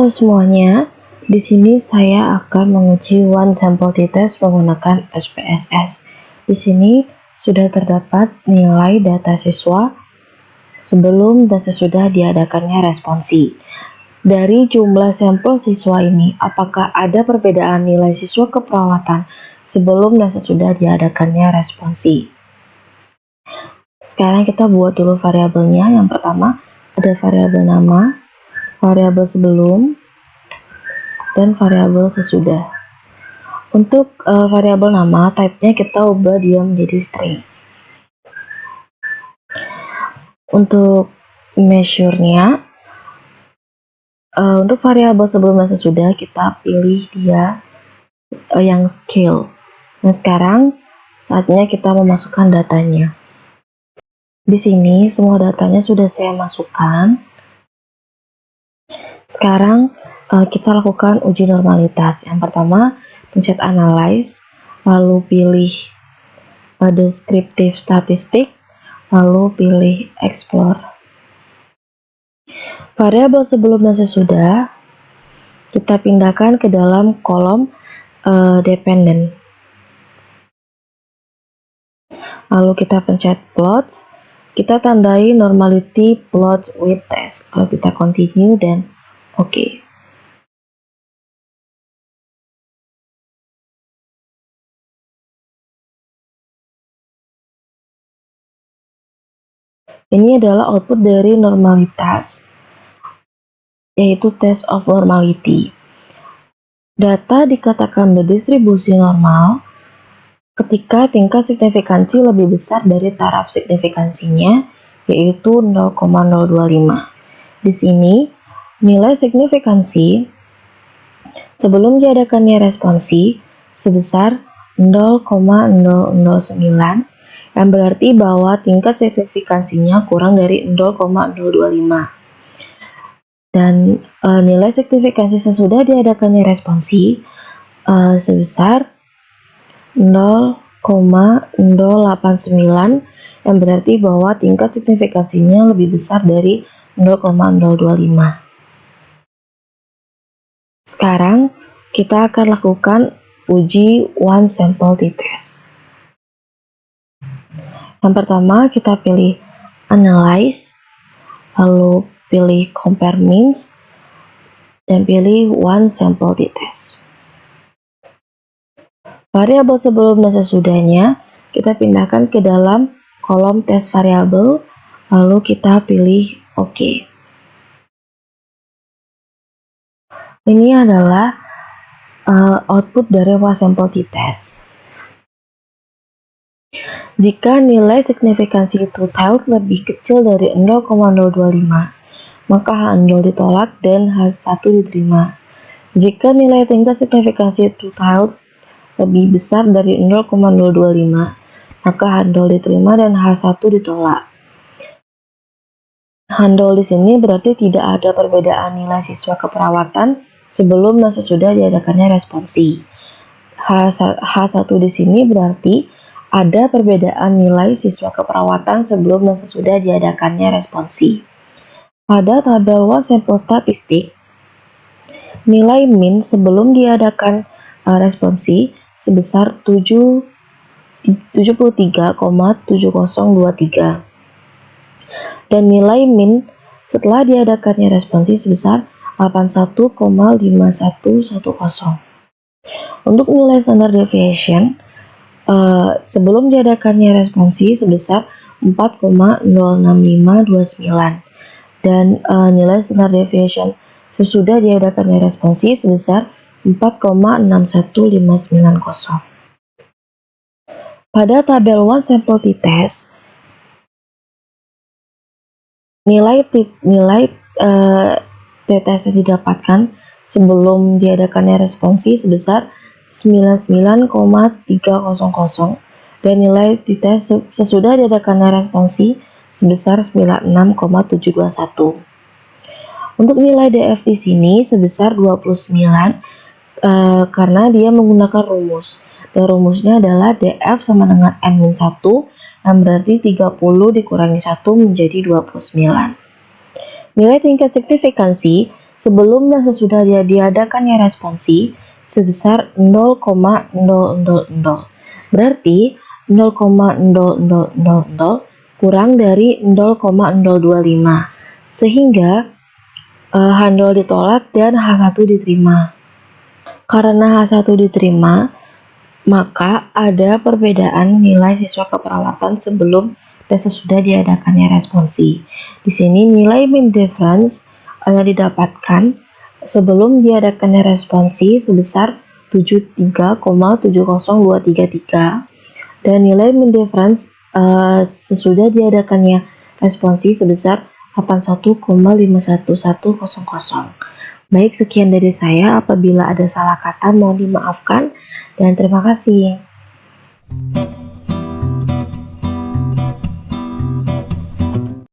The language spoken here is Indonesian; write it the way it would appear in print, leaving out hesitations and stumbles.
Halo semuanya, di sini saya akan menguji one sample t-test menggunakan SPSS. Di sini sudah terdapat nilai data siswa sebelum dan sesudah diadakannya responsi. Dari jumlah sampel siswa ini, apakah ada perbedaan nilai siswa keperawatan sebelum dan sesudah diadakannya responsi? Sekarang kita buat dulu variabelnya. Yang pertama ada variabel nama, variabel sebelum, dan variabel sesudah. Untuk variabel nama, type-nya kita ubah dia menjadi string. Untuk measure-nya, untuk variabel sebelum dan sesudah kita pilih dia yang scale. Nah sekarang saatnya kita memasukkan datanya. Di sini semua datanya sudah saya masukkan. Sekarang kita lakukan uji normalitas. Yang pertama, pencet analyze, lalu pilih descriptive statistik, lalu pilih explore. Variabel sebelum dan sesudah kita pindahkan ke dalam kolom dependent. Lalu kita pencet plot, kita tandai normality plot with test. Lalu kita continue dan oke. Ini adalah output dari normalitas, yaitu test of normality. Data dikatakan berdistribusi normal ketika tingkat signifikansi lebih besar dari taraf signifikansinya, yaitu 0,025. Di sini, nilai signifikansi sebelum diadakannya responsi sebesar 0,009, yang berarti bahwa tingkat signifikansinya kurang dari 0,025. Dan nilai signifikansi sesudah diadakannya responsi sebesar 0,089, yang berarti bahwa tingkat signifikansinya lebih besar dari 0,025. Sekarang kita akan lakukan uji one sample t-test. Yang pertama kita pilih analyze, lalu pilih compare means, dan pilih one sample t-test. Variabel sebelum dan sesudahnya kita pindahkan ke dalam kolom test variabel, lalu kita pilih OK. Ini adalah output dari one sample t-test. Jika nilai signifikansi T-tiles lebih kecil dari 0,025, maka H0 ditolak dan H1 diterima. Jika nilai tingkat signifikansi T-tiles lebih besar dari 0,025, maka H0 diterima dan H1 ditolak. H0 di sini berarti tidak ada perbedaan nilai siswa keperawatan sebelum dan sesudah diadakannya responsi. H1 di sini berarti ada perbedaan nilai siswa keperawatan sebelum dan sesudah diadakannya responsi. Pada tabel one sample statistik, nilai min sebelum diadakan responsi sebesar 73,7023 dan nilai min setelah diadakannya responsi sebesar 81,5110. Untuk nilai standard deviation sebelum diadakannya responsi sebesar 4,06529 dan nilai standard deviation sesudah diadakannya responsi sebesar 4,61590. Pada tabel one sample t-test, nilai t-test yang didapatkan sebelum diadakannya responsi sebesar 99,300 dan nilai t-test sesudah diadakannya responsi sebesar 96,721. Untuk nilai DF di sini sebesar 29 karena dia menggunakan rumus. Dan rumusnya adalah DF sama dengan N-1, yang berarti 30 dikurangi 1 menjadi 29. Nilai tingkat signifikansi sebelum dan sesudah diadakannya responsi sebesar 0,0000. Berarti 0,0000 kurang dari 0,025, sehingga H0 ditolak dan H1 diterima. Karena H1 diterima, maka ada perbedaan nilai siswa keperawatan sebelum dan sesudah diadakannya responsi. Di sini nilai mean difference yang didapatkan sebelum diadakannya responsi sebesar 73,70233 dan nilai mean difference sesudah diadakannya responsi sebesar 81,51100. Baik, sekian dari saya. Apabila ada salah kata mohon dimaafkan dan terima kasih.